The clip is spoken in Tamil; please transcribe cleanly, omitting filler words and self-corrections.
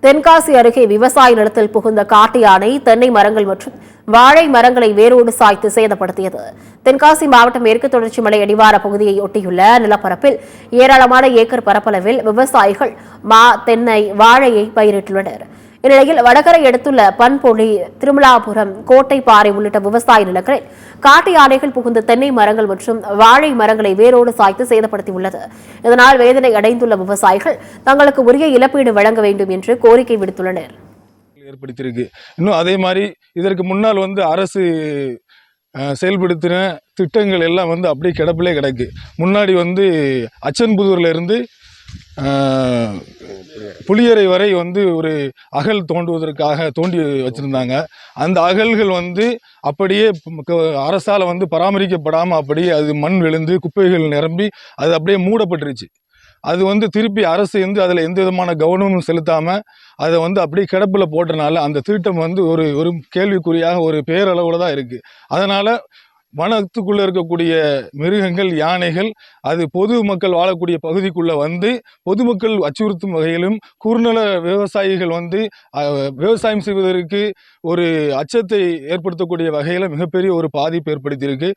தென்காசி அருகே விவசாய நிலத்தில் புகுந்த காட்டு யானை தென்னை மரங்கள் மற்றும் வாழை மரங்களை வேரோடு சாய்த்து சேதப்படுத்தியது. தென்காசி மாவட்டம் மேற்கு தொடர்ச்சி மலை அடிவார பகுதியை ஒட்டியுள்ள நிலப்பரப்பில் ஏராளமான ஏக்கர் பரப்பளவில் விவசாயிகள் மா, தென்னை, வாழையை பயிரிட்டுள்ளனர். இந்நிலையில் வடகரை எடுத்துள்ள பன்பொழி, திருமலாபுரம், கோட்டைப்பாறை உள்ளிட்ட விவசாய நிலங்களில் காட்டு யானைகள் புகுந்து தென்னை மரங்கள் மற்றும் வாழை மரங்களை வேரோடு சாய்த்து சேதப்படுத்தியுள்ளது. இதனால் வேதனை அடைந்துள்ள விவசாயிகள் தங்களுக்கு உரிய இழப்பீடு வழங்க வேண்டும் என்று கோரிக்கை விடுத்துள்ளனர். ஏற்படுத்தியிருக்கு. இன்னும் அதே மாதிரி இதற்கு முன்னால் அரசு செயல்படுத்தின திட்டங்கள் எல்லாம் அப்படியே கிடப்பிலே கிடக்கு. முன்னாடி அச்சன்புதூர்ல இருந்து புளியரை வரை ஒரு அகல் தோண்டுவதற்காக தோண்டி வச்சிருந்தாங்க. அந்த அகல்கள் அப்படியே அரசால பராமரிக்கப்படாமல் அப்படியே அது மண் விழுந்து குப்பைகள் நிரம்பி அது அப்படியே மூடப்பட்டுருச்சு. அது திருப்பி அரசு அதில் எந்த விதமான கவனமும் செலுத்தாம அதை அப்படியே கிடப்புல போட்டனால அந்த திட்டம் ஒரு கேள்விக்குறியாக ஒரு பேரளவுல தான் இருக்கு. அதனால வனத்துக்குள்ள இருக்கக்கூடிய மிருகங்கள், யானைகள் அது பொதுமக்கள் வாழக்கூடிய பகுதிக்குள்ள பொதுமக்கள் அச்சுறுத்தும் வகையிலும் குறுநில விவசாயிகள் விவசாயம் செய்வதற்கு ஒரு அச்சத்தை ஏற்படுத்தக்கூடிய வகையில மிகப்பெரிய ஒரு பாதிப்பு ஏற்படுத்தியிருக்கு.